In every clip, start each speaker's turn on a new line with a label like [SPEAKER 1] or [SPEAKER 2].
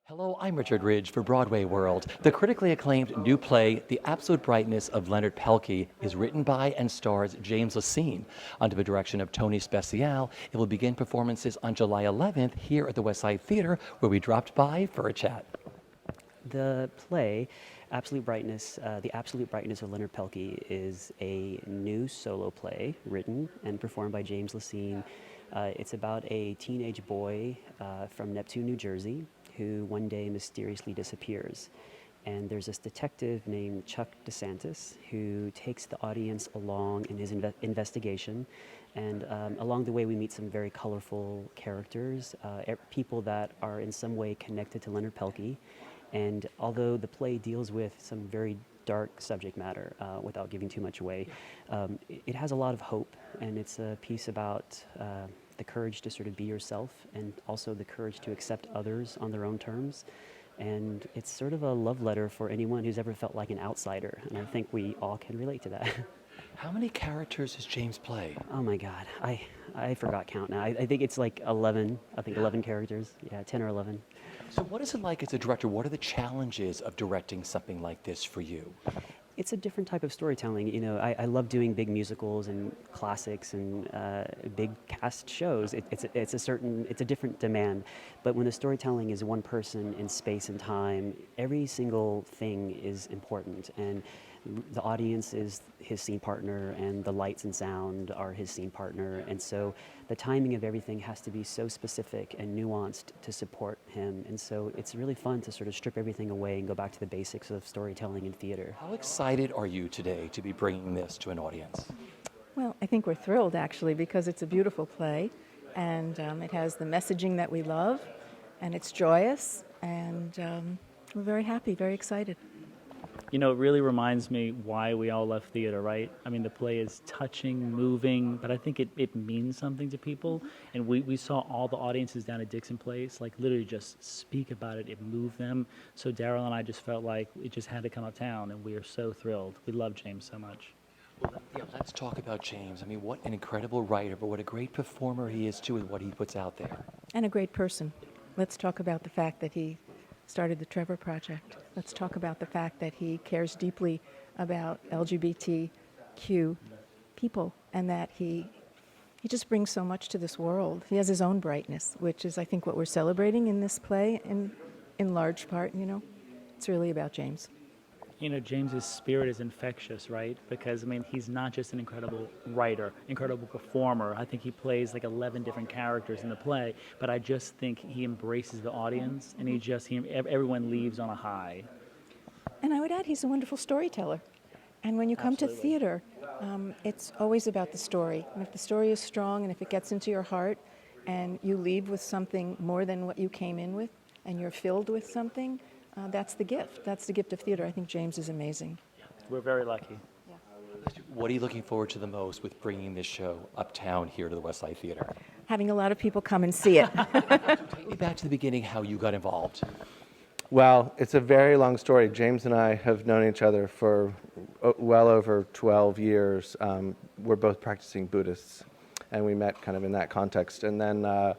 [SPEAKER 1] Hello, I'm Richard Ridge for BroadwayWorld. The critically acclaimed new play, The Absolute Brightness of Leonard Pelkey, is written by and stars James Lecesne. Under the direction of Tony Speciale, it will begin performances on July 11th here at the Westside Theatre, where we dropped by for a chat.
[SPEAKER 2] The play, The Absolute Brightness of Leonard Pelkey, is a new solo play written and performed by James Lecesne. It's about a teenage boy from Neptune, New Jersey, who one day mysteriously disappears. And there's this detective named Chuck DeSantis who takes the audience along in his investigation. And along the way, we meet some very colorful characters, people that are in some way connected to Leonard Pelkey. And although the play deals with some very dark subject matter, without giving too much away, it has a lot of hope, and it's a piece about the courage to sort of be yourself, and also the courage to accept others on their own terms. And it's sort of a love letter for anyone who's ever felt like an outsider, and I think we all can relate to that.
[SPEAKER 1] How many characters does James play?
[SPEAKER 2] Oh my God, I forgot count now. I think it's like 11, 11 characters, 10 or 11.
[SPEAKER 1] So what is it like as a director? What are the challenges of directing something like this for you?
[SPEAKER 2] It's a different type of storytelling. You know, I love doing big musicals and classics and big cast shows. It's a different demand. But when the storytelling is one person in space and time, every single thing is important. And the audience is his scene partner, and the lights and sound are his scene partner. And so the timing of everything has to be so specific and nuanced to support him. And so it's really fun to sort of strip everything away and go back to the basics of storytelling in theater.
[SPEAKER 1] How excited are you today to be bringing this to an audience?
[SPEAKER 3] Well, I think we're thrilled, actually, because it's a beautiful play, and it has the messaging that we love, and it's joyous, and we're very happy, very excited.
[SPEAKER 4] You know, it really reminds me why we all love theater, right? I mean, the play is touching, moving, but I think it means something to people. And we saw all the audiences down at Dixon Place, like literally just speak about it. It moved them. So Daryl and I just felt like it just had to come uptown, and we are so thrilled. We love James so much.
[SPEAKER 1] Well, yeah, let's talk about James. I mean, what an incredible writer, but what a great performer he is, too, with what he puts out there.
[SPEAKER 3] And a great person. Let's talk about the fact that he started the Trevor Project. Let's talk about the fact that he cares deeply about LGBTQ people, and that he just brings so much to this world. He has his own brightness, which is, I think, what we're celebrating in this play in large part, you know. It's really about James.
[SPEAKER 4] You know, James's spirit is infectious, right? Because, I mean, he's not just an incredible writer, incredible performer. I think he plays like 11 different characters in the play, but I just think he embraces the audience, and everyone leaves on a high.
[SPEAKER 3] And I would add, he's a wonderful storyteller. And when you come to theater, it's always about the story. And if the story is strong, and if it gets into your heart, and you leave with something more than what you came in with, and you're filled with something, that's the gift. That's the gift of theater. I think James is amazing.
[SPEAKER 4] We're very lucky.
[SPEAKER 1] What are you looking forward to the most with bringing this show uptown here to the Westside Theatre?
[SPEAKER 3] Having a lot of people come and see it.
[SPEAKER 1] Take me back to the beginning, how you got involved.
[SPEAKER 5] Well, it's a very long story. James and I have known each other for well over 12 years. We're both practicing Buddhists, and we met kind of in that context. And then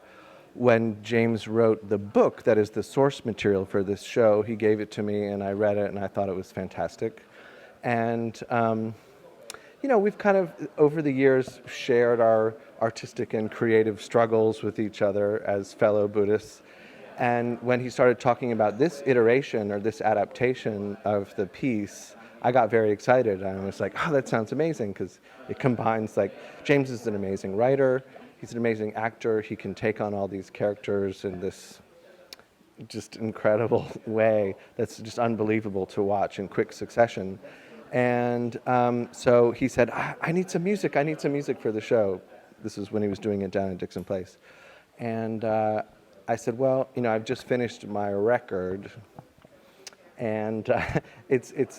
[SPEAKER 5] when James wrote the book that is the source material for this show, he gave it to me, and I read it, and I thought it was fantastic. And, you know, we've kind of, over the years, shared our artistic and creative struggles with each other as fellow Buddhists. And when he started talking about this iteration or this adaptation of the piece, I got very excited. I was like, oh, that sounds amazing, because it combines, like, James is an amazing writer. He's an amazing actor. He can take on all these characters in this just incredible way that's just unbelievable to watch in quick succession. And so he said, I need some music. I need some music for the show. This is when he was doing it down at Dixon Place. And I said, well, you know, I've just finished my record. And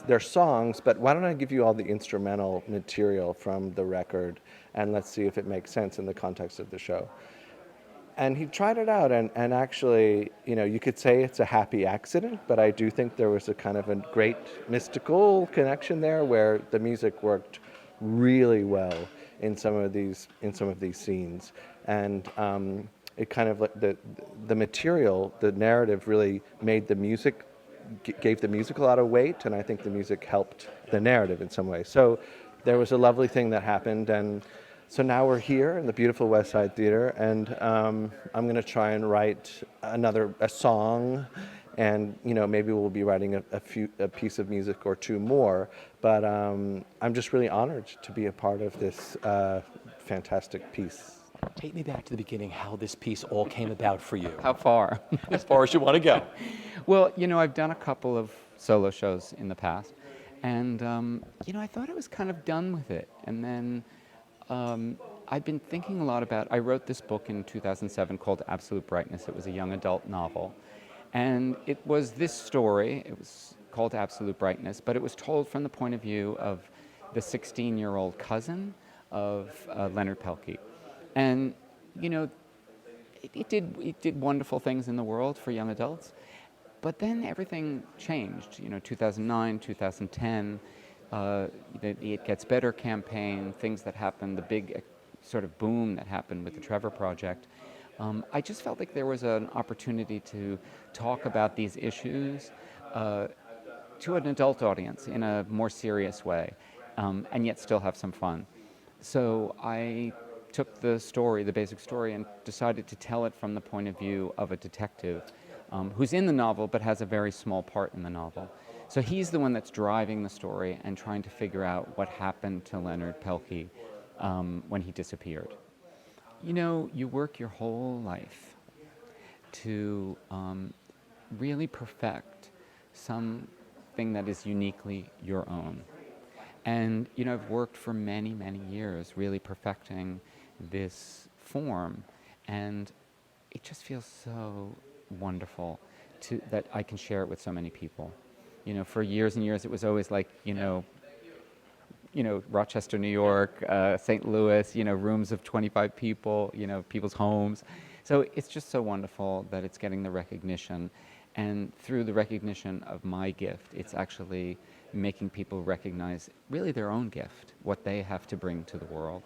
[SPEAKER 5] they're songs, but why don't I give you all the instrumental material from the record, and let's see if it makes sense in the context of the show. And he tried it out, and actually, you know, you could say it's a happy accident, but I do think there was a kind of a great mystical connection there where the music worked really well in some of these scenes. And it kind of the material, the narrative really made the music, gave the music a lot of weight, and I think the music helped the narrative in some way. So there was a lovely thing that happened, and so now we're here in the beautiful Westside Theatre, and I'm going to try and write a song, and maybe we'll be writing a piece of music or two more. But I'm just really honored to be a part of this fantastic piece.
[SPEAKER 1] Take me back to the beginning, how this piece all came about for you.
[SPEAKER 6] How far?
[SPEAKER 1] As far as you want to go.
[SPEAKER 6] Well, I've done a couple of solo shows in the past, and I thought I was kind of done with it. And then I've been thinking a lot about, I wrote this book in 2007 called Absolute Brightness. It was a young adult novel. And it was this story, it was called Absolute Brightness, but it was told from the point of view of the 16-year-old cousin of Leonard Pelkey. And, it did wonderful things in the world for young adults, but then everything changed. 2009, 2010, the It Gets Better campaign, things that happened, the big sort of boom that happened with the Trevor Project. I just felt like there was an opportunity to talk about these issues to an adult audience in a more serious way, and yet still have some fun. So I took the story, the basic story, and decided to tell it from the point of view of a detective who's in the novel but has a very small part in the novel. So he's the one that's driving the story and trying to figure out what happened to Leonard Pelkey when he disappeared. You work your whole life to really perfect something that is uniquely your own. And, I've worked for many, many years really perfecting this form, and it just feels so wonderful that I can share it with so many people. For years and years, it was always like, Rochester, New York, St. Louis, rooms of 25 people, people's homes. So it's just so wonderful that it's getting the recognition. And through the recognition of my gift, it's actually making people recognize really their own gift, what they have to bring to the world.